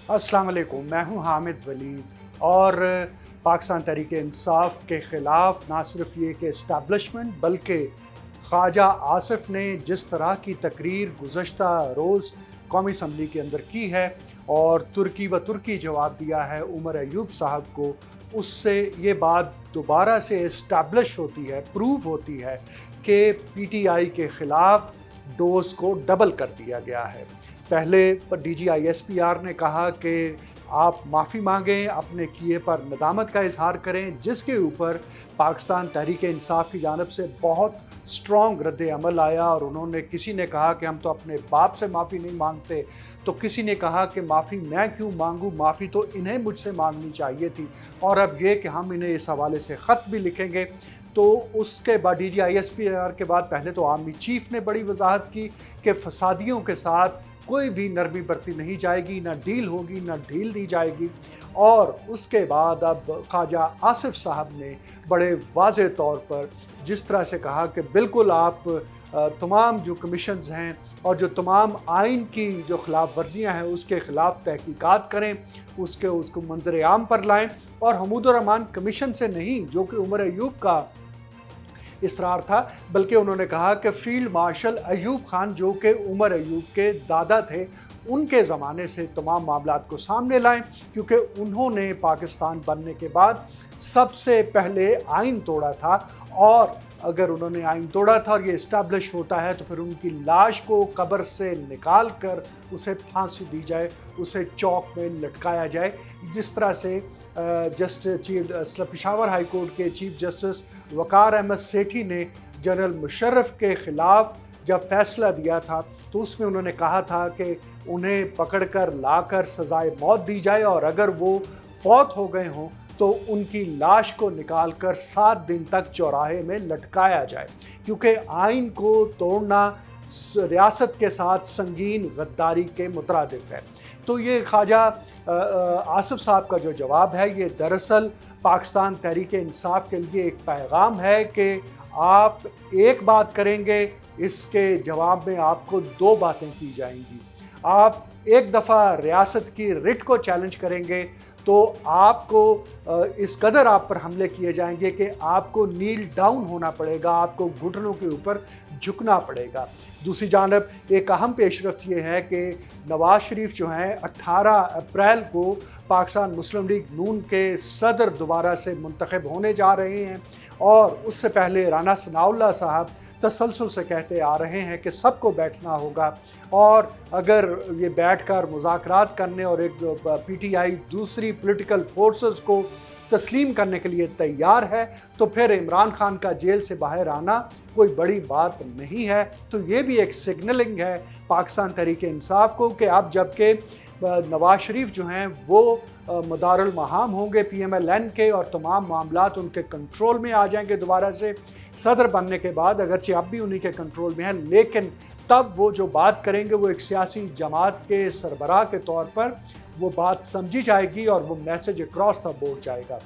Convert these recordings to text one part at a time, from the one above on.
अस्सलाम वालेकुम, मैं हूं हामिद वलीद और पाकिस्तान तहरीक-ए-इंसाफ के ख़िलाफ़ ना सिर्फ ये कि इस्टेब्लिशमेंट बल्कि ख्वाजा आसिफ ने जिस तरह की तकरीर गुज़श्ता रोज़ कौमी असम्बली के अंदर की है और तुर्की व तुर्की जवाब दिया है उमर अयूब साहब को, उससे ये बात दोबारा से इस्टेब्लिश होती है, प्रूव होती है कि पीटीआई के ख़िलाफ़ डोज को डबल कर दिया गया है। पहले DGISPR ने कहा कि आप माफ़ी मांगें, अपने किए पर नदामत का इजहार करें, जिसके ऊपर पाकिस्तान तहरीक-ए-इंसाफ की जानिब से बहुत स्ट्रॉन्ग रद्द अमल आया और उन्होंने किसी ने कहा कि हम तो अपने बाप से माफ़ी नहीं मांगते, तो किसी ने कहा कि माफ़ी मैं क्यों मांगूं, माफ़ी तो इन्हें मुझसे मांगनी चाहिए थी और अब ये कि हम इन्हें इस हवाले से ख़त भी लिखेंगे। तो उसके बाद DGISPR के बाद पहले तो आर्मी चीफ ने बड़ी वजाहत की कि फसादियों के साथ कोई भी नरमी बरती नहीं जाएगी, ना डील होगी, ना ढील दी जाएगी। और उसके बाद अब ख्वाजा आसिफ साहब ने बड़े वाज़े तौर पर जिस तरह से कहा कि बिल्कुल आप तमाम जो कमीशंस हैं और जो तमाम आइन की जो खिलाफ वर्जियाँ हैं उसके ख़िलाफ़ तहकीकात करें, उसको मंजर आम पर लाएँ और हमूदुर रहमान कमीशन से नहीं, जो कि उमर अयूब का इसरार था, बल्कि उन्होंने कहा कि फील्ड मार्शल अयूब खान जो कि उमर अयूब के दादा थे, उनके ज़माने से तमाम मामलात को सामने लाएं, क्योंकि उन्होंने पाकिस्तान बनने के बाद सबसे पहले आइन तोड़ा था और अगर उन्होंने आइन तोड़ा था और ये इस्टेब्लिश होता है तो फिर उनकी लाश को कब्र से निकाल कर उसे फांसी दी जाए, उसे चौक में लटकाया जाए। जिस तरह से पेशावर हाई कोर्ट के चीफ जस्टिस वकार अहमद सेठी ने जनरल मुशर्रफ के ख़िलाफ़ जब फैसला दिया था तो उसमें उन्होंने कहा था कि उन्हें पकड़कर लाकर सज़ाए मौत दी जाए और अगर वो फौत हो गए हों तो उनकी लाश को निकालकर 7 दिन तक चौराहे में लटकाया जाए, क्योंकि आइन को तोड़ना रियासत के साथ संगीन गद्दारी के मुतरादिफ है। तो ये ख्वाजा आसिफ साहब का जो जवाब है, ये दरअसल पाकिस्तान तहरीक-ए-इंसाफ के लिए एक पैगाम है कि आप एक बात करेंगे, इसके जवाब में आपको 2 बातें की जाएंगी। आप एक दफ़ा रियासत की रिट को चैलेंज करेंगे तो आपको इस कदर आप पर हमले किए जाएंगे कि आपको नील डाउन होना पड़ेगा, आपको घुटनों के ऊपर झुकना पड़ेगा। दूसरी जानब एक अहम पेशरफ्त ये है कि नवाज शरीफ जो हैं 18 अप्रैल को पाकिस्तान मुस्लिम लीग नून के सदर दोबारा से मुंतखब होने जा रहे हैं और उससे पहले राना सनाउल्लाह साहब तसलसल से कहते आ रहे हैं कि सबको बैठना होगा और अगर ये बैठकर मुज़ाकरात करने और एक पीटीआई दूसरी पॉलिटिकल फोर्सेस को तस्लीम करने के लिए तैयार है तो फिर इमरान खान का जेल से बाहर आना कोई बड़ी बात नहीं है। तो ये भी एक सिग्नलिंग है पाकिस्तान तहरीक-ए-इंसाफ को कि अब जबकि नवाज शरीफ जो हैं वो मदारुल महाम होंगे PMLN के और तमाम मामलात उनके कंट्रोल में आ जाएंगे दोबारा से सदर बनने के बाद, अगरचे अब भी उन्हीं के कंट्रोल में है, लेकिन तब वो जो बात करेंगे वो एक सियासी जमात के सरबराह के तौर पर वो बात समझी जाएगी और वो मैसेज अक्रॉस द बोर्ड जाएगा।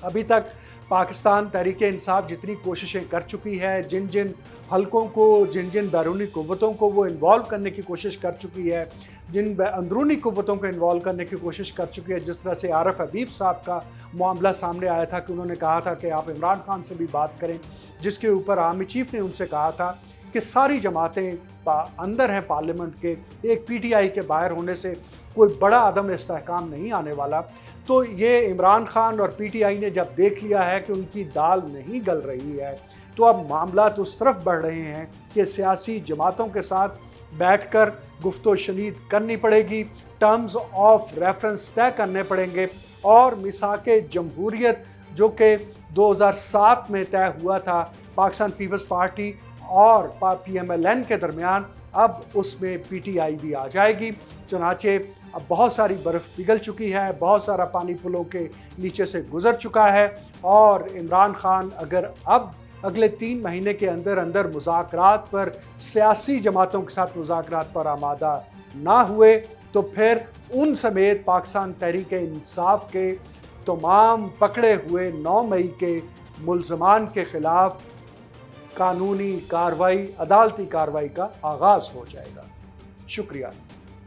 अभी तक पाकिस्तान तहरीक-ए-इंसाफ जितनी कोशिशें कर चुकी है, जिन जिन हलकों को, जिन जिन बैरूनी क़ुव्वतों को वो इन्वॉल्व करने की कोशिश कर चुकी है, जिन अंदरूनी क़ुव्वतों को इन्वॉल्व करने की कोशिश कर चुकी है, जिस तरह से आरिफ हबीब साहब का मामला सामने आया था कि उन्होंने कहा था कि आप इमरान खान से भी बात करें, जिसके ऊपर आर्मी चीफ ने उनसे कहा था कि सारी जमातें अंदर हैं पार्लियामेंट के, एक PTI के बाहर होने से कोई बड़ा अदम इस्तेहकाम नहीं आने वाला। तो ये इमरान खान और PTI ने जब देख लिया है कि उनकी दाल नहीं गल रही है तो अब मामलात उस तरफ बढ़ रहे हैं कि सियासी जमातों के साथ बैठकर गुफ्तो शनीद करनी पड़ेगी, टर्म्स ऑफ रेफरेंस तय करने पड़ेंगे और मिसाके जमहूरियत जो कि 2007 में तय हुआ था पाकिस्तान पीपल्स पार्टी और PMLN के दरमियान, अब उसमें PTI भी आ जाएगी। चुनाचे अब बहुत सारी बर्फ़ पिघल चुकी है, बहुत सारा पानी पुलों के नीचे से गुज़र चुका है और इमरान खान अगर अब अगले 3 महीने के अंदर अंदर मुज़ाकरात पर, सियासी जमातों के साथ मुज़ाकरात पर आमादा ना हुए तो फिर उन समेत पाकिस्तान तहरीक-ए-इंसाफ के तमाम पकड़े हुए 9 मई के मुल्ज़मान के ख़िलाफ़ कानूनी कार्रवाई, अदालती कार्रवाई का आगाज़ हो जाएगा। शुक्रिया।